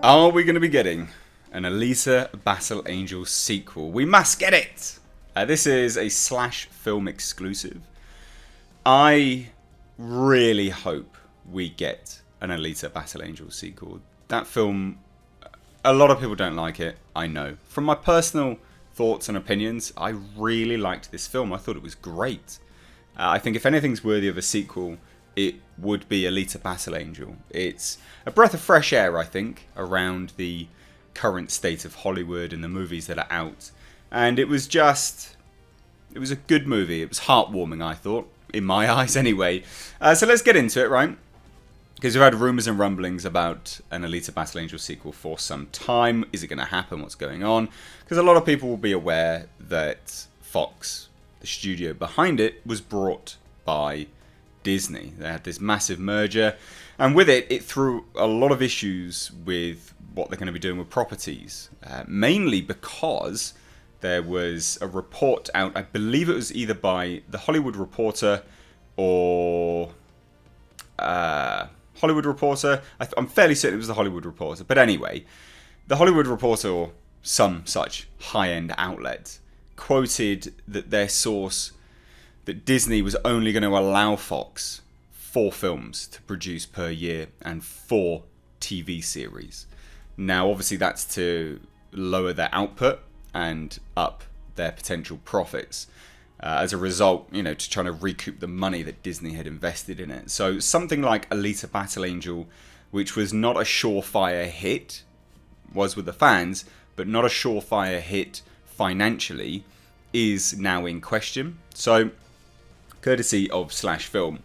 Are we going to be getting an Alita Battle Angel sequel? We must get it! This is a Slash Film exclusive. I really hope we get an Alita Battle Angel sequel. That film, a lot of people don't like it, I know. From my personal thoughts and opinions, I really liked this film. I thought it was great. I think if anything's worthy of a sequel, it would be Alita Battle Angel. It's a breath of fresh air, I think, around the current state of Hollywood and the movies that are out. And it was a good movie. It was heartwarming, I thought, in my eyes anyway. So let's get into it, right? Because we've had rumours and rumblings about an Alita Battle Angel sequel for some time. Is it going to happen? What's going on? Because a lot of people will be aware that Fox, the studio behind it, was brought by Disney. They had this massive merger, and with it, it threw a lot of issues with what they're going to be doing with properties. Mainly because there was a report out, I believe it was either by The Hollywood Reporter or Hollywood Reporter. I'm fairly certain it was The Hollywood Reporter. But anyway, The Hollywood Reporter or some such high-end outlet quoted that their source that Disney was only going to allow Fox 4 films to produce per year and 4 TV series. Now, obviously, that's to lower their output and up their potential profits. As a result, to try to recoup the money that Disney had invested in it. So something like Alita Battle Angel, which was not a surefire hit, was with the fans, but not a surefire hit financially, is now in question. So, courtesy of Slash Film,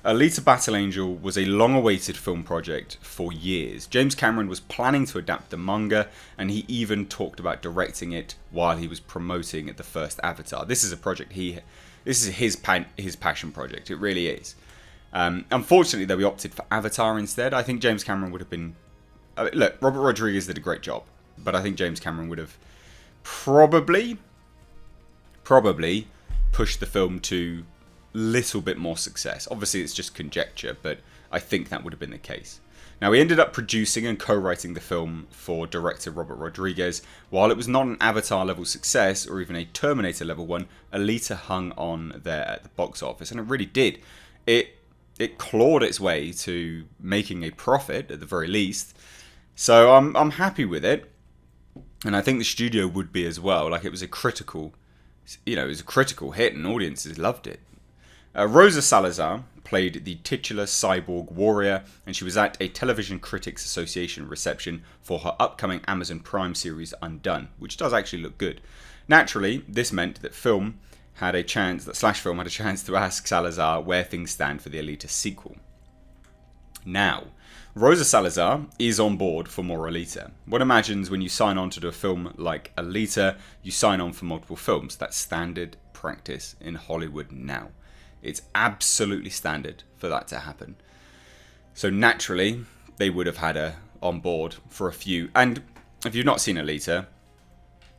Alita Battle Angel was a long-awaited film project for years. James Cameron was planning to adapt the manga, and he even talked about directing it while he was promoting the first Avatar. This is a project this is his passion project. It really is. Unfortunately, though, we opted for Avatar instead. I think James Cameron would have been... look, Robert Rodriguez did a great job, but I think James Cameron would have probably pushed the film to little bit more success. Obviously, it's just conjecture, but I think that would have been the case. Now, he ended up producing and co-writing the film for director Robert Rodriguez. While it was not an Avatar-level success, or even a Terminator-level one, Alita hung on there at the box office, and it really did. It clawed its way to making a profit, at the very least. So I'm happy with it, and I think the studio would be as well. Like, it was a critical hit, and audiences loved it. Rosa Salazar played the titular cyborg warrior, and she was at a Television Critics Association reception for her upcoming Amazon Prime series Undone, which does actually look good. Naturally, this meant that Slash Film had a chance to ask Salazar where things stand for the Alita sequel. Now, Rosa Salazar is on board for more Alita. One imagines when you sign on to do a film like Alita, you sign on for multiple films. That's standard practice in Hollywood now. It's absolutely standard for that to happen. So naturally, they would have had her on board for a few. And if you've not seen Alita,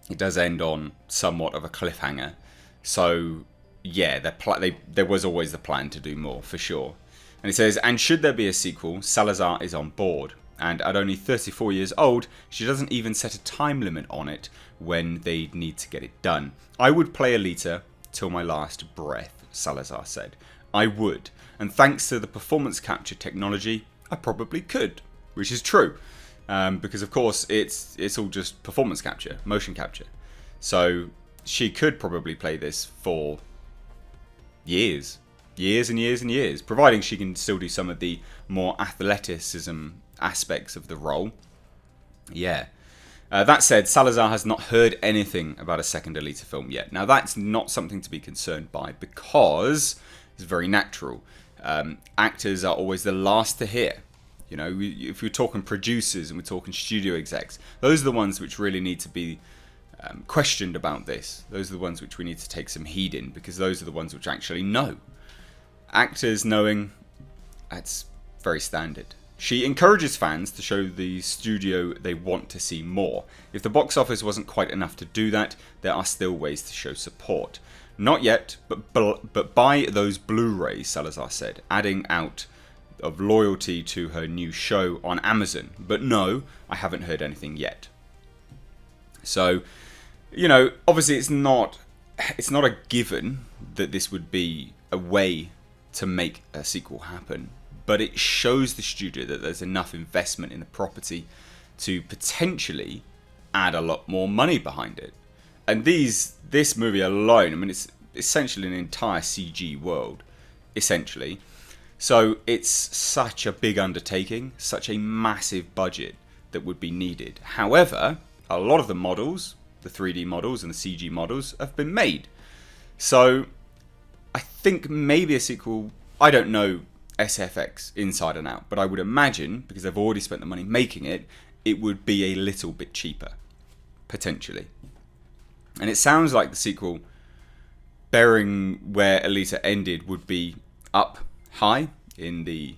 it does end on somewhat of a cliffhanger. So yeah, there was always the plan to do more, for sure. And it says, and should there be a sequel, Salazar is on board. And at only 34 years old, she doesn't even set a time limit on it when they need to get it done. I would play Alita till my last breath, Salazar said. I would, and thanks to the performance capture technology, I probably could, which is true, because of course it's all just performance capture, motion capture. So she could probably play this for years and years and years, providing she can still do some of the more athleticism aspects of the role. Yeah. That said, Salazar has not heard anything about a second Alita film yet. Now, that's not something to be concerned by because it's very natural. Actors are always the last to hear. If we're talking producers and we're talking studio execs, those are the ones which really need to be questioned about this. Those are the ones which we need to take some heed in because those are the ones which actually know. Actors knowing, that's very standard. She encourages fans to show the studio they want to see more. If the box office wasn't quite enough to do that, there are still ways to show support. Not yet, but buy those Blu-rays, Salazar said, adding out of loyalty to her new show on Amazon. But no, I haven't heard anything yet. So, obviously it's not a given that this would be a way to make a sequel happen, but it shows the studio that there's enough investment in the property to potentially add a lot more money behind it. And this movie alone, it's essentially an entire CG world, essentially. So it's such a big undertaking, such a massive budget that would be needed. However, a lot of the models, the 3D models and the CG models, have been made. So I think maybe a sequel, I don't know SFX inside and out, but I would imagine, because they've already spent the money making it, it would be a little bit cheaper, potentially. And it sounds like the sequel, bearing where Alita ended, would be up high in the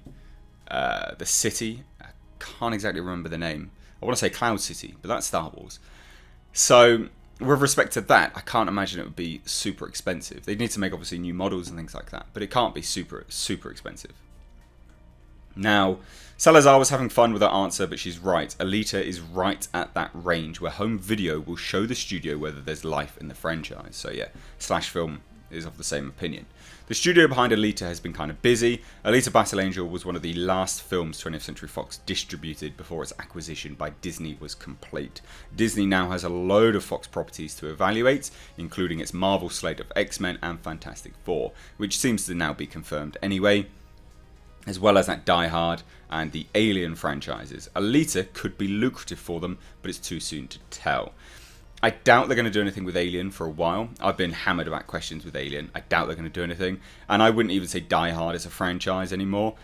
city. I can't exactly remember the name. I want to say Cloud City, but that's Star Wars. So with respect to that, I can't imagine it would be super expensive. They'd need to make obviously new models and things like that, but it can't be super expensive. Now, Salazar was having fun with her answer, but she's right. Alita is right at that range where home video will show the studio whether there's life in the franchise. So yeah, Slash Film is of the same opinion. The studio behind Alita has been kind of busy. Alita Battle Angel was one of the last films 20th Century Fox distributed before its acquisition by Disney was complete. Disney now has a load of Fox properties to evaluate, including its Marvel slate of X-Men and Fantastic Four, which seems to now be confirmed anyway, as well as that Die Hard and the Alien franchises. Alita could be lucrative for them, but it's too soon to tell. I doubt they're going to do anything with Alien for a while. I've been hammered about questions with Alien. I doubt they're going to do anything. And I wouldn't even say Die Hard is a franchise anymore.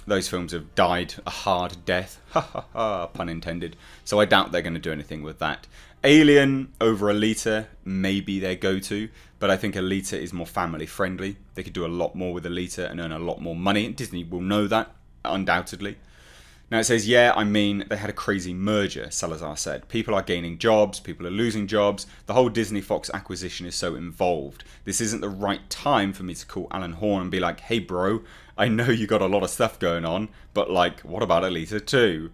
Those films have died a hard death. Ha ha ha, pun intended. So I doubt they're going to do anything with that. Alien over Alita may be their go-to, but I think Alita is more family friendly. They could do a lot more with Alita and earn a lot more money. And Disney will know that, undoubtedly. Now it says, yeah, I mean, they had a crazy merger, Salazar said. People are gaining jobs, people are losing jobs. The whole Disney-Fox acquisition is so involved. This isn't the right time for me to call Alan Horn and be like, hey bro, I know you got a lot of stuff going on, but like, what about Alita 2?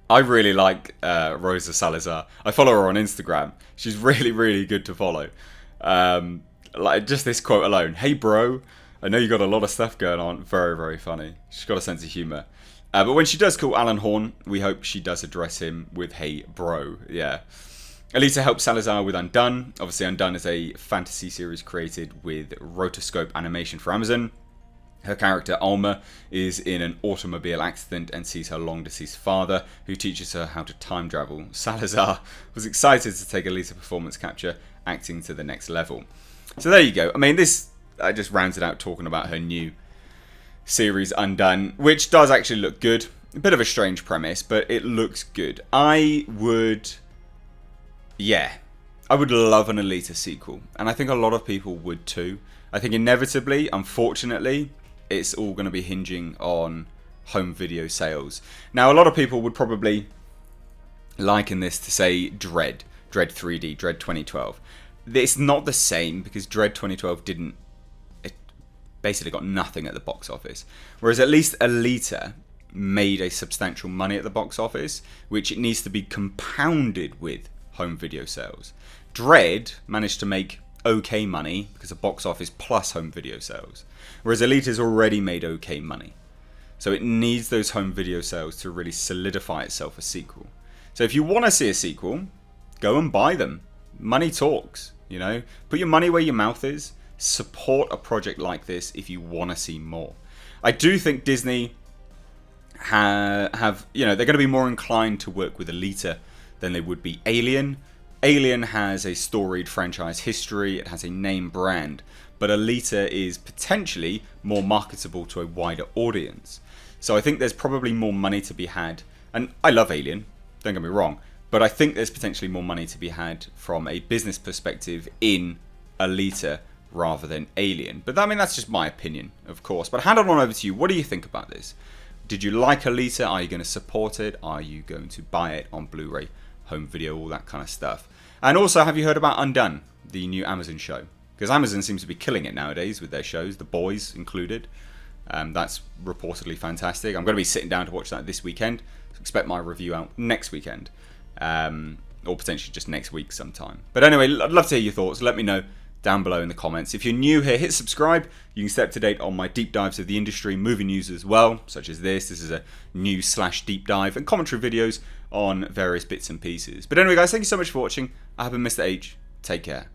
I really like Rosa Salazar. I follow her on Instagram. She's really, really good to follow. Like just this quote alone, hey bro, I know you got a lot of stuff going on. Very, very funny. She's got a sense of humour. But when she does call Alan Horn, we hope she does address him with, hey, bro. Yeah. Alita helps Salazar with Undone. Obviously, Undone is a fantasy series created with rotoscope animation for Amazon. Her character, Alma, is in an automobile accident and sees her long-deceased father, who teaches her how to time travel. Salazar was excited to take Alita performance capture, acting to the next level. So there you go. I mean, I just rounded out talking about her new series Undone, which does actually look good. A bit of a strange premise, but it looks good. I would love an Alita sequel, and I think a lot of people would too. I think inevitably, unfortunately, it's all going to be hinging on home video sales. Now, a lot of people would probably liken this to, say, Dread 3D, Dread 2012. It's not the same because Dread 2012 basically got nothing at the box office. Whereas at least Alita made a substantial money at the box office, which it needs to be compounded with home video sales. Dread managed to make okay money because of box office plus home video sales. Whereas Alita's already made okay money. So it needs those home video sales to really solidify itself a sequel. So if you want to see a sequel, go and buy them. Money talks, Put your money where your mouth is. Support a project like this if you want to see more. I do think Disney have they're going to be more inclined to work with Alita than they would be Alien. Alien has a storied franchise history, it has a name brand, but Alita is potentially more marketable to a wider audience. So I think there's probably more money to be had, and I love Alien, don't get me wrong, but I think there's potentially more money to be had from a business perspective in Alita rather than Alien. But that's just my opinion, of course. But hand it on over to you. What do you think about this? Did you like Alita? Are you going to support it? Are you going to buy it on Blu-ray, home video, all that kind of stuff? And also, have you heard about Undone, the new Amazon show? Because Amazon seems to be killing it nowadays with their shows, The Boys included. That's reportedly fantastic. I'm going to be sitting down to watch that this weekend. So expect my review out next weekend. Or potentially just next week sometime. But anyway, I'd love to hear your thoughts. Let me know down below in the comments. If you're new here, hit subscribe. You can stay up to date on my deep dives of the industry, movie news as well, such as this. This is a news/deep dive and commentary videos on various bits and pieces. But anyway, guys, thank you so much for watching. I have been Mr. H. Take care.